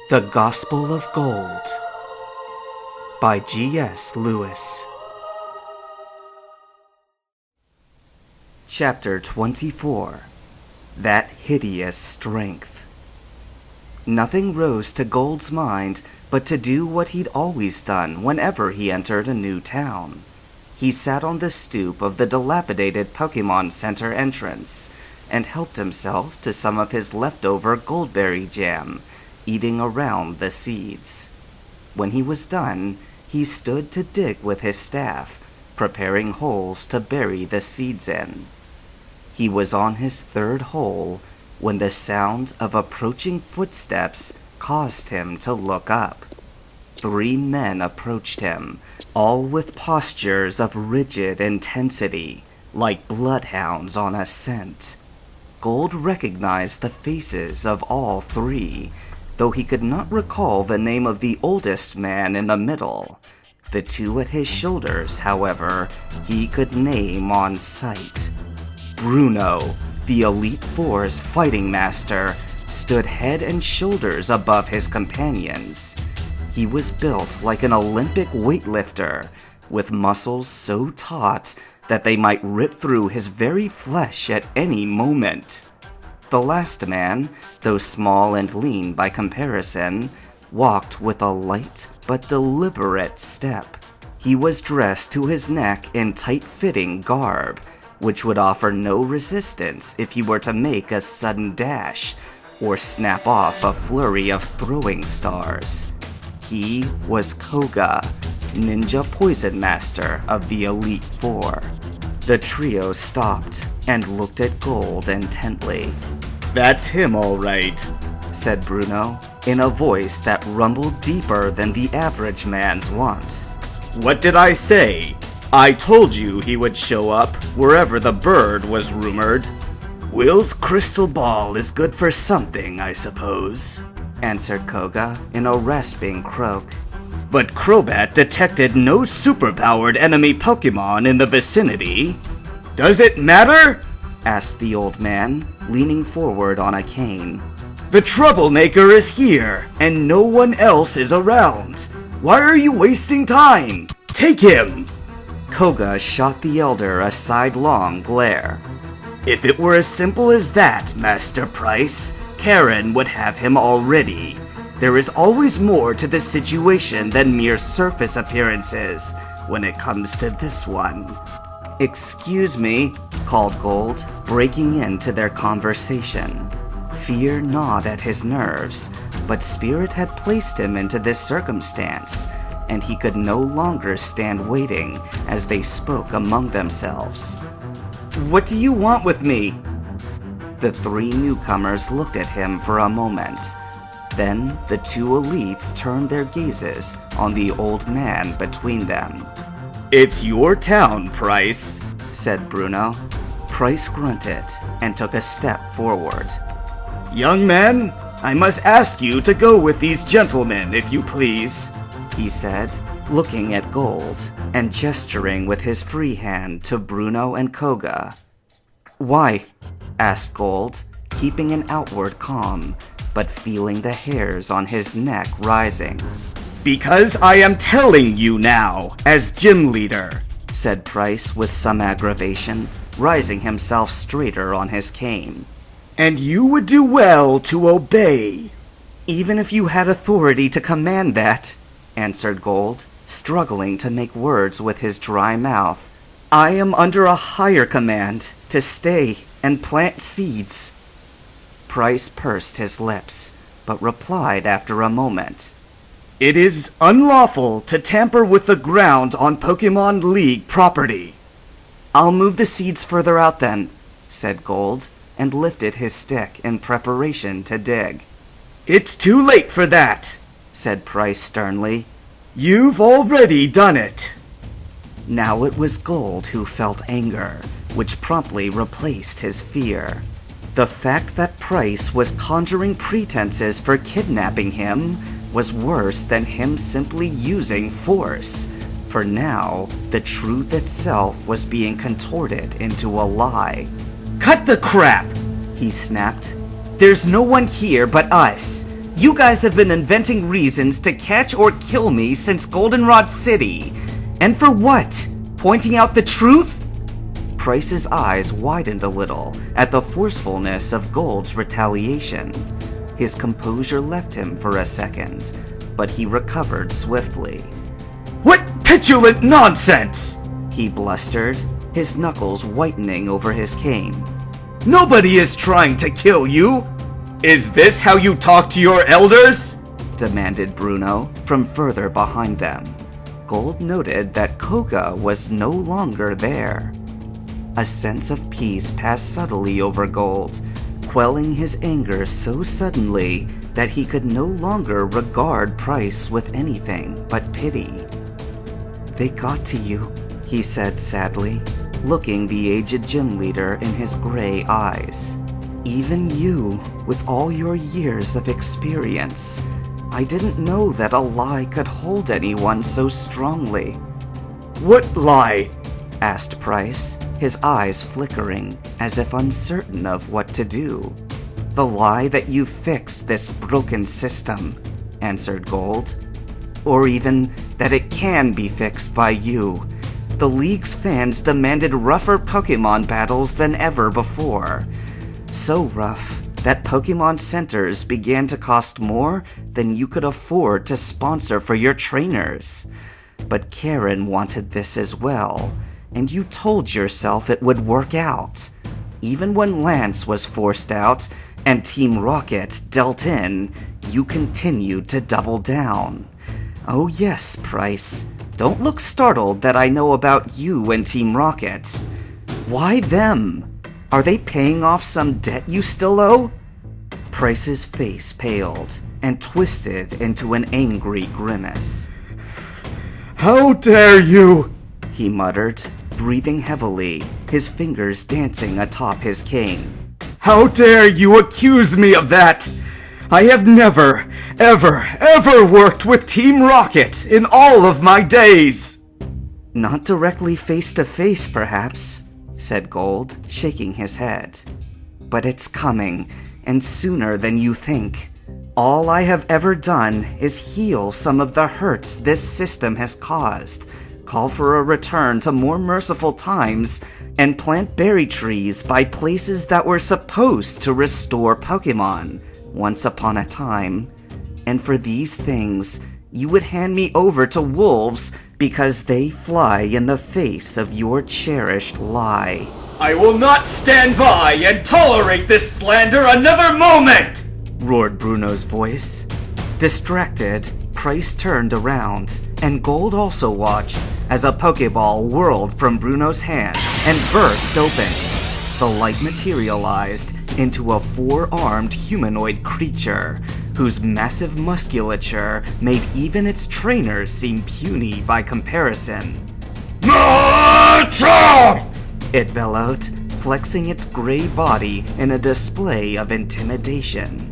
The Gospel of Gold by G.S. Lewis. Chapter 24. That Hideous Strength. Nothing rose to Gold's mind but to do what he'd always done whenever he entered a new town. He sat on the stoop of the dilapidated Pokemon Center entrance and helped himself to some of his leftover goldberry jam, eating around the seeds. When he was done, he stood to dig with his staff, preparing holes to bury the seeds in. He was on his third hole when the sound of approaching footsteps caused him to look up. 3 men approached him, all with postures of rigid intensity, like bloodhounds on a scent. Gold recognized the faces of all 3, though he could not recall the name of the oldest man in the middle. The 2 at his shoulders, however, he could name on sight. Bruno, the Elite Four's fighting master, stood head and shoulders above his companions. He was built like an Olympic weightlifter, with muscles so taut that they might rip through his very flesh at any moment. The last man, though small and lean by comparison, walked with a light but deliberate step. He was dressed to his neck in tight-fitting garb, which would offer no resistance if he were to make a sudden dash or snap off a flurry of throwing stars. He was Koga, Ninja Poison Master of the Elite Four. The trio stopped and looked at Gold intently. "That's him, all right," said Bruno, in a voice that rumbled deeper than the average man's wont. "What did I say? I told you he would show up wherever the bird was rumored." "Will's crystal ball is good for something, I suppose," answered Koga in a rasping croak. "But Crobat detected no superpowered enemy Pokemon in the vicinity. Does it matter?" asked the old man, leaning forward on a cane. "The troublemaker is here, and no one else is around. Why are you wasting time? Take him!" Koga shot the elder a sidelong glare. "If it were as simple as that, Master Price, Karen would have him already. There is always more to this situation than mere surface appearances when it comes to this one." "Excuse me," called Gold, breaking into their conversation. Fear gnawed at his nerves, but Spirit had placed him into this circumstance, and he could no longer stand waiting as they spoke among themselves. "What do you want with me?" The 3 newcomers looked at him for a moment. Then the 2 elites turned their gazes on the old man between them. "It's your town, Price," said Bruno. Price grunted and took a step forward. "Young man, I must ask you to go with these gentlemen, if you please," he said, looking at Gold and gesturing with his free hand to Bruno and Koga. "Why?" asked Gold, keeping an outward calm, but feeling the hairs on his neck rising. "Because I am telling you now, as gym leader," said Price with some aggravation, rising himself straighter on his cane. "And you would do well to obey." "Even if you had authority to command that," answered Gold, struggling to make words with his dry mouth, "I am under a higher command to stay and plant seeds." Price pursed his lips, but replied after a moment. "It is unlawful to tamper with the ground on Pokemon League property." "I'll move the seeds further out then," said Gold, and lifted his stick in preparation to dig. "It's too late for that," said Price sternly. "You've already done it." Now it was Gold who felt anger, which promptly replaced his fear. The fact that Price was conjuring pretenses for kidnapping him was worse than him simply using force, for now the truth itself was being contorted into a lie. "Cut the crap!" he snapped. There's no one here but us. You guys have been inventing reasons to catch or kill me since Goldenrod City. And for what? Pointing out the truth? Price's eyes widened a little at the forcefulness of Gold's retaliation. His composure left him for a second, but he recovered swiftly. What petulant nonsense! He blustered, his knuckles whitening over his cane. Nobody is trying to kill you! Is this how you talk to your elders? Demanded Bruno from further behind them. Gold noted that Koga was no longer there. A sense of peace passed subtly over Gold, quelling his anger so suddenly that he could no longer regard Price with anything but pity. They got to you, he said sadly, looking the aged gym leader in his gray eyes. Even you, with all your years of experience, I didn't know that a lie could hold anyone so strongly. What lie? Asked Price, his eyes flickering as if uncertain of what to do. The lie that you fixed this broken system, answered Gold. Or even that it can be fixed by you. The League's fans demanded rougher Pokemon battles than ever before. So rough that Pokemon centers began to cost more than you could afford to sponsor for your trainers. But Karen wanted this as well, and you told yourself it would work out. Even when Lance was forced out and Team Rocket dealt in, you continued to double down. Oh yes, Price, don't look startled that I know about you and Team Rocket. Why them? Are they paying off some debt you still owe? Price's face paled and twisted into an angry grimace. How dare you! He muttered, breathing heavily, his fingers dancing atop his cane. How dare you accuse me of that? I have never, ever worked with Team Rocket in all of my days! Not directly face to face, perhaps, said Gold, shaking his head. But it's coming, and sooner than you think. All I have ever done is heal some of the hurts this system has caused, call for a return to more merciful times, and plant berry trees by places that were supposed to restore Pokemon once upon a time. And for these things, you would hand me over to wolves because they fly in the face of your cherished lie. I will not stand by and tolerate this slander another moment! Roared Bruno's voice. Distracted, Price turned around, and Gold also watched as a Pokeball whirled from Bruno's hand and burst open. The light materialized into a four-armed humanoid creature whose massive musculature made even its trainers seem puny by comparison. Macho! It bellowed, flexing its gray body in a display of intimidation.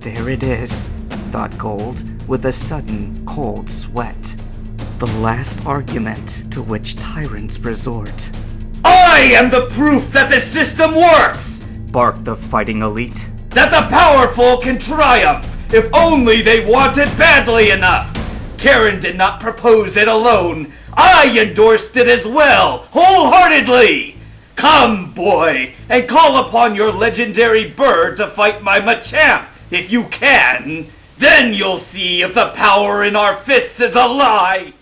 There it is, thought Gold, with a sudden cold sweat. The last argument to which tyrants resort. I am the proof that the system works! Barked the fighting elite. That the powerful can triumph if only they want it badly enough. Karen did not propose it alone. I endorsed it as well, wholeheartedly. Come, boy, and call upon your legendary bird to fight my Machamp, if you can. Then you'll see if the power in our fists is a lie.